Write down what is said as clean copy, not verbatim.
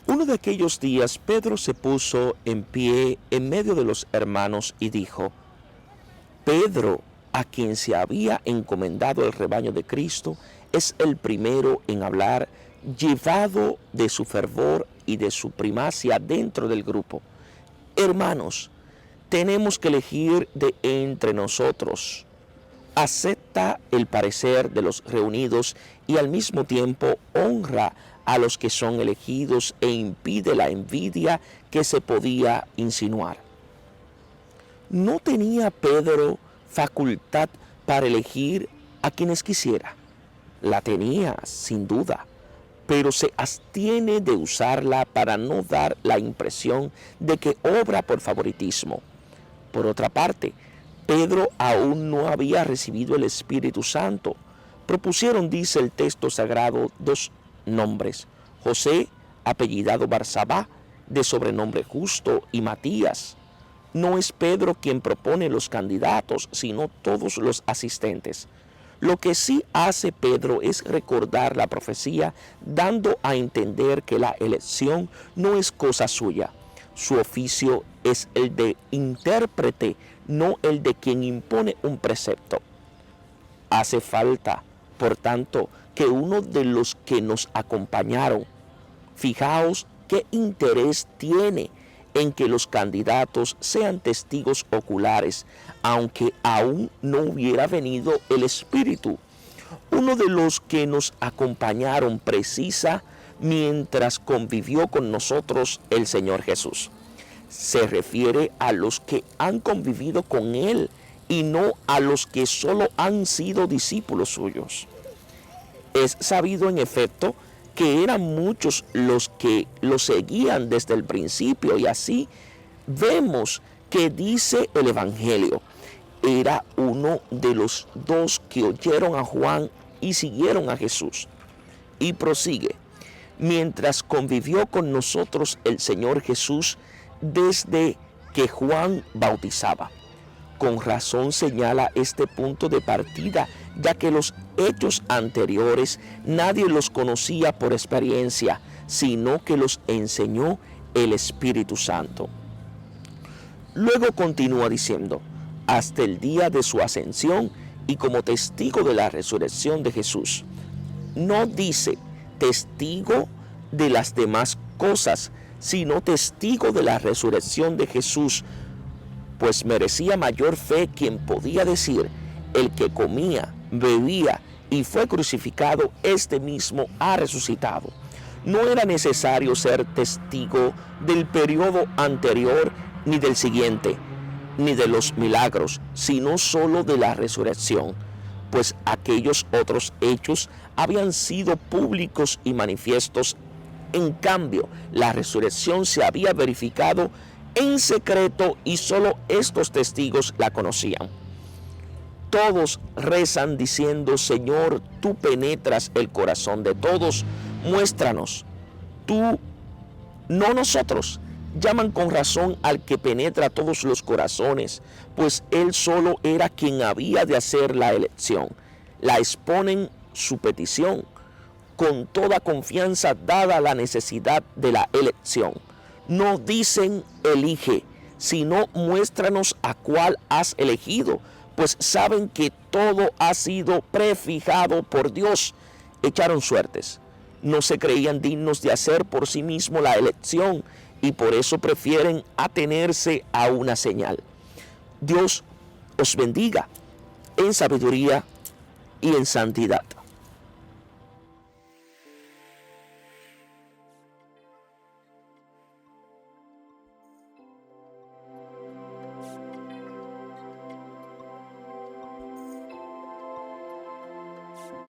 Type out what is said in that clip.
Uno de aquellos días Pedro se puso en pie en medio de los hermanos y dijo: Pedro, a quien se había encomendado el rebaño de Cristo, es el primero en hablar, llevado de su fervor y de su primacia dentro del grupo. Hermanos, tenemos que elegir de entre nosotros. Acepta el parecer de los reunidos y al mismo tiempo honra a los que son elegidos e impide la envidia que se podía insinuar. ¿No tenía Pedro facultad para elegir a quienes quisiera? La tenía, sin duda, pero se abstiene de usarla para no dar la impresión de que obra por favoritismo. Por otra parte, Pedro aún no había recibido el Espíritu Santo. Propusieron, dice el texto sagrado, dos nombres: José, apellidado Barsabá, de sobrenombre Justo, y Matías. No es Pedro quien propone los candidatos, sino todos los asistentes. Lo que sí hace Pedro es recordar la profecía, dando a entender que la elección no es cosa suya. Su oficio es el de intérprete, no el de quien impone un precepto. Hace falta, por tanto, que uno de los que nos acompañaron, fijaos qué interés tiene en que los candidatos sean testigos oculares, aunque aún no hubiera venido el Espíritu. Uno de los que nos acompañaron precisa mientras convivió con nosotros el Señor Jesús. Se refiere a los que han convivido con Él y no a los que solo han sido discípulos suyos. Es sabido en efecto que eran muchos los que lo seguían desde el principio, y así vemos que dice el Evangelio: era uno de los dos que oyeron a Juan y siguieron a Jesús. Y prosigue: mientras convivió con nosotros el Señor Jesús desde que Juan bautizaba. Con razón señala este punto de partida, ya que los hechos anteriores nadie los conocía por experiencia, sino que los enseñó el Espíritu Santo. Luego continúa diciendo: hasta el día de su ascensión y como testigo de la resurrección de Jesús. No dice testigo de las demás cosas, sino testigo de la resurrección de Jesús, pues merecía mayor fe quien podía decir: el que comía, bebía y fue crucificado, este mismo ha resucitado. No era necesario ser testigo del periodo anterior, ni del siguiente, ni de los milagros, sino solo de la resurrección, pues aquellos otros hechos habían sido públicos y manifiestos. En cambio, la resurrección se había verificado en secreto y solo estos testigos la conocían. Todos rezan diciendo: Señor, tú penetras el corazón de todos, muéstranos. Tú, no nosotros. Llaman con razón al que penetra todos los corazones, pues él solo era quien había de hacer la elección. La exponen su petición con toda confianza, dada la necesidad de la elección. No dicen elige, sino muéstranos a cuál has elegido, pues saben que todo ha sido prefijado por Dios. Echaron suertes. No se creían dignos de hacer por sí mismos la elección y por eso prefieren atenerse a una señal. Dios os bendiga en sabiduría y en santidad.